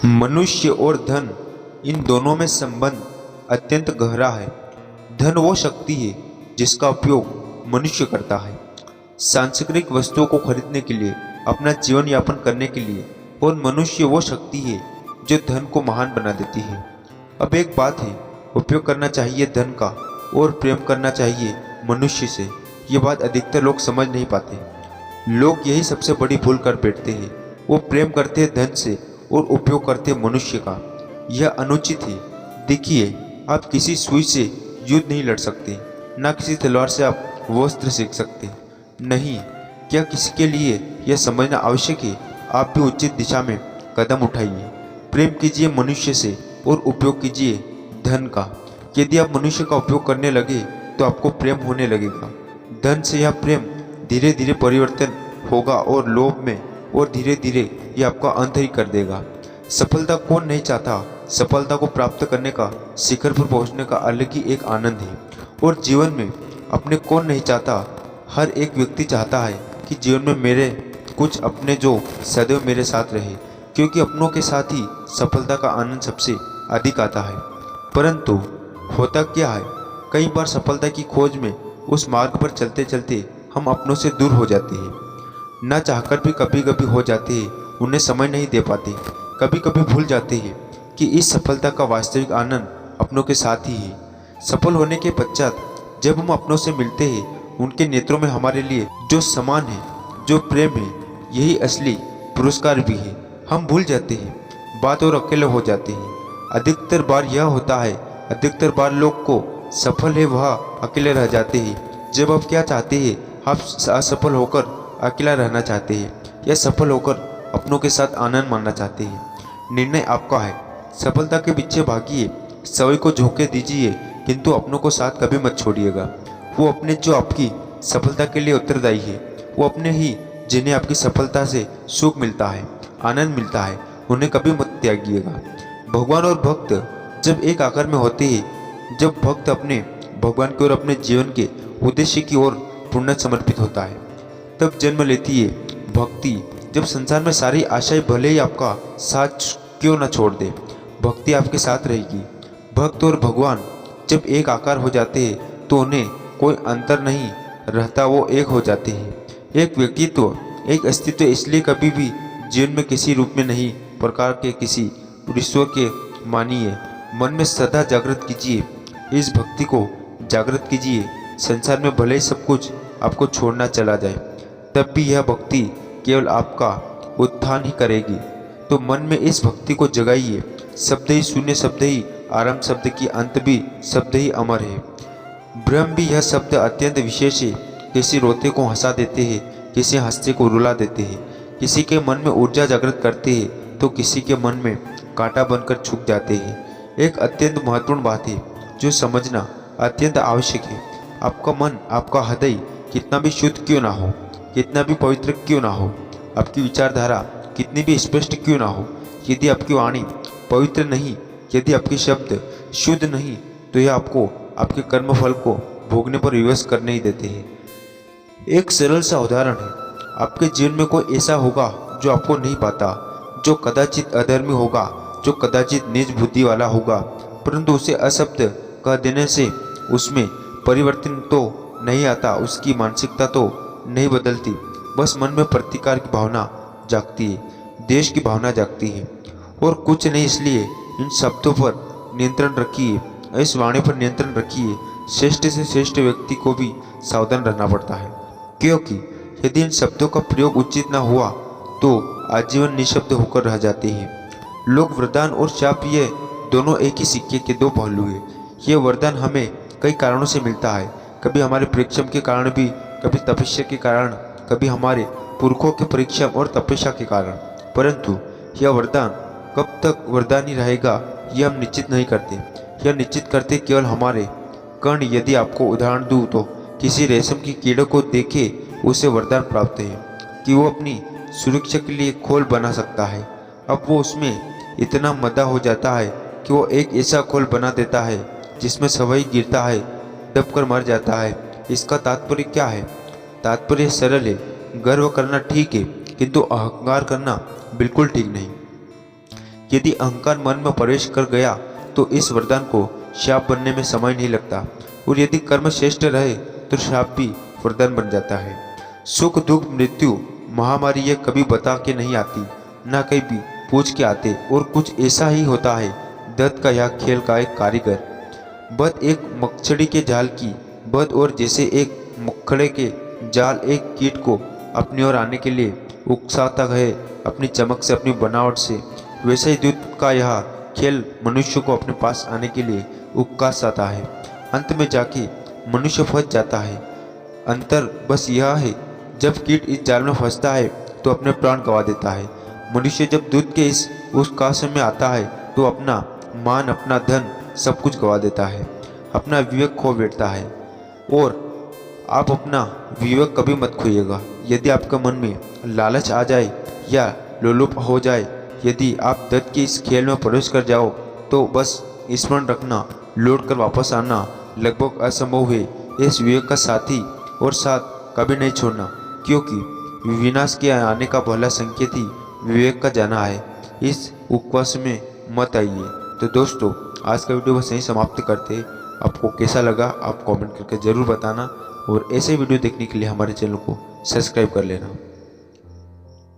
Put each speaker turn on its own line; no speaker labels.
मनुष्य और धन, इन दोनों में संबंध अत्यंत गहरा है। धन वो शक्ति है जिसका उपयोग मनुष्य करता है सांसारिक वस्तुओं को खरीदने के लिए, अपना जीवन यापन करने के लिए, और मनुष्य वो शक्ति है जो धन को महान बना देती है। अब एक बात है, उपयोग करना चाहिए धन का और प्रेम करना चाहिए मनुष्य से। ये बात अधिकतर लोग समझ नहीं पाते। लोग यही सबसे बड़ी भूल कर बैठते हैं। वो प्रेम करते हैं धन से और उपयोग करते हैं मनुष्य का। यह अनुचित है। देखिए, आप किसी सुई से युद्ध नहीं लड़ सकते, ना किसी तलवार से आप वस्त्र सीख सकते। नहीं, क्या किसी के लिए यह समझना आवश्यक है? आप भी उचित दिशा में कदम उठाइए। प्रेम कीजिए मनुष्य से और उपयोग कीजिए धन का। यदि आप मनुष्य का उपयोग करने लगे तो आपको प्रेम होने लगेगा। धन से यह प्रेम धीरे धीरे परिवर्तन होगा और लोभ में, और धीरे धीरे यह आपका अंत ही कर देगा। सफलता कौन नहीं चाहता? सफलता को प्राप्त करने का, शिखर पर पहुंचने का अलग ही एक आनंद है। और जीवन में अपने कौन नहीं चाहता? हर एक व्यक्ति चाहता है कि जीवन में मेरे कुछ अपने जो सदैव मेरे साथ रहे, क्योंकि अपनों के साथ ही सफलता का आनंद सबसे अधिक आता है। परंतु होता क्या है, कई बार सफलता की खोज में उस मार्ग पर चलते चलते हम अपनों से दूर हो जाते हैं। ना चाहकर भी कभी कभी हो जाते हैं, उन्हें समय नहीं दे पाते। कभी कभी भूल जाते हैं कि इस सफलता का वास्तविक आनंद अपनों के साथ ही है। सफल होने के पश्चात जब हम अपनों से मिलते हैं, उनके नेत्रों में हमारे लिए जो सम्मान है, जो प्रेम है, यही असली पुरस्कार भी है। हम भूल जाते हैं बात और अकेले हो जाते हैं। अधिकतर बार यह होता है, अधिकतर बार लोग को सफल है वह अकेले रह जाते हैं। जब आप क्या चाहते हैं, आप असफल होकर अकेला रहना चाहते हैं या सफल होकर अपनों के साथ आनंद मानना चाहते हैं? निर्णय आपका है। सफलता के पीछे भागिए, सभी को झोंके दीजिए, किंतु अपनों को साथ कभी मत छोड़िएगा। वो अपने जो आपकी सफलता के लिए उत्तरदायी है, वो अपने ही जिन्हें आपकी सफलता से सुख मिलता है, आनंद मिलता है, उन्हें कभी मत त्यागिएगा। भगवान और भक्त जब एक आकार में होते हैं, जब भक्त अपने भगवान की ओर, अपने जीवन के उद्देश्य की ओर पूर्ण समर्पित होता है, तब जन्म लेती है भक्ति। जब संसार में सारी आशाएं भले ही आपका साथ क्यों न छोड़ दे, भक्ति आपके साथ रहेगी। भक्त और भगवान जब एक आकार हो जाते हैं तो उन्हें कोई अंतर नहीं रहता, वो एक हो जाते हैं। एक व्यक्तित्व, एक अस्तित्व इसलिए कभी भी जीवन में किसी रूप में नहीं, प्रकार के किसी ईश्वर के मानिए। मन में सदा जागृत कीजिए, इस भक्ति को जागृत कीजिए। संसार में भले ही सब कुछ आपको छोड़ना चला जाए, तब भी यह भक्ति केवल आपका उत्थान ही करेगी। तो मन में इस भक्ति को जगाइए। शब्द ही शून्य, शब्द ही आरंभ, शब्द की अंत भी, शब्द ही अमर है। ब्रह्म भी यह शब्द अत्यंत विशेष है। किसी रोते को हंसा देते हैं, किसी हंसते को रुला देते हैं, किसी के मन में ऊर्जा जागृत करते हैं तो किसी के मन में कांटा बनकर छुप जाते हैं। एक अत्यंत महत्वपूर्ण बात है जो समझना अत्यंत आवश्यक है। आपका मन, आपका हृदय कितना भी शुद्ध क्यों ना हो, कितना भी पवित्र क्यों ना हो, आपकी विचारधारा कितनी भी स्पष्ट क्यों ना हो, यदि आपकी वाणी पवित्र नहीं, यदि आपके शब्द शुद्ध नहीं, तो यह आपको आपके कर्मफल को भोगने पर विवश करने ही देते हैं। एक सरल सा उदाहरण है, आपके जीवन में कोई ऐसा होगा जो आपको नहीं पाता, जो कदाचित अधर्मी होगा, जो कदाचित नीच बुद्धि वाला होगा, परंतु उसे अशब्द कह देने से उसमें परिवर्तन तो नहीं आता, उसकी मानसिकता तो नहीं बदलती, बस मन में प्रतिकार की भावना जागती है, देश की भावना जागती है, और कुछ नहीं। इसलिए इन शब्दों पर नियंत्रण रखिए, इस वाणी पर नियंत्रण रखिए। श्रेष्ठ से श्रेष्ठ व्यक्ति को भी सावधान रहना पड़ता है, क्योंकि यदि इन शब्दों का प्रयोग उचित न हुआ तो आजीवन निशब्द होकर रह जाते हैं। लोग वरदान और शाप, ये दोनों एक ही सिक्के के दो पहलू हैं। ये वरदान हमें कई कारणों से मिलता है, कभी हमारे परिश्रम के कारण भी, कभी तपस्या के कारण, कभी हमारे पुरखों के परिश्रम और तपस्या के कारण। परंतु यह वरदान कब तक वरदान ही रहेगा, यह हम निश्चित नहीं करते। यह निश्चित करते केवल हमारे कर्ण। यदि आपको उदाहरण दूँ तो किसी रेशम की कीड़े को देखे, उसे वरदान प्राप्त है कि वो अपनी सुरक्षा के लिए खोल बना सकता है। अब वो उसमें इतना मदा हो जाता है कि वो एक ऐसा खोल बना देता है जिसमें सवई गिरता है, दबकर मर जाता है। इसका तात्पर्य क्या है? तात्पर्य सरल है। गर्व करना ठीक है, किंतु अहंकार करना बिल्कुल ठीक नहीं। यदि अहंकार मन में प्रवेश कर गया तो इस वरदान को शाप बनने में समय नहीं लगता, और यदि कर्म श्रेष्ठ रहे तो शाप भी वरदान बन जाता है। सुख दुख मृत्यु महामारी ये कभी बता के नहीं आती, ना कहीं भी पूछ के आते, और कुछ ऐसा ही होता है दत्त का यह खेल का एक कारीगर। बद एक मकड़ी के जाल की बद, और जैसे एक मकड़े के जाल एक कीट को अपनी ओर आने के लिए उकसाता है अपनी चमक से, अपनी बनावट से, वैसे ही दूत का यह खेल मनुष्य को अपने पास आने के लिए उकसाता है। अंत में जाके मनुष्य फंस जाता है। अंतर बस यह है, जब कीट इस जाल में फंसता है तो अपने प्राण गंवा देता है। मनुष्य जब दूत के इस उकसावे में आता है तो अपना मान, अपना धन, सब कुछ गंवा देता है, अपना विवेक खो बैठता है। और आप अपना विवेक कभी मत खोइएगा। यदि आपके मन में लालच आ जाए या लोलुप हो जाए, यदि आप दत्त के इस खेल में प्रवेश कर जाओ तो बस स्मरण रखना, लौट कर वापस आना लगभग असंभव है। इस विवेक का साथी और साथ कभी नहीं छोड़ना, क्योंकि विनाश के आने का पहला संकेत ही विवेक का जाना है। इस उपवास में मत आइए। तो दोस्तों, आज का वीडियो बस यहीं समाप्त करते हैं। आपको कैसा लगा आप कमेंट करके ज़रूर बताना, और ऐसे वीडियो देखने के लिए हमारे चैनल को सब्सक्राइब कर लेना।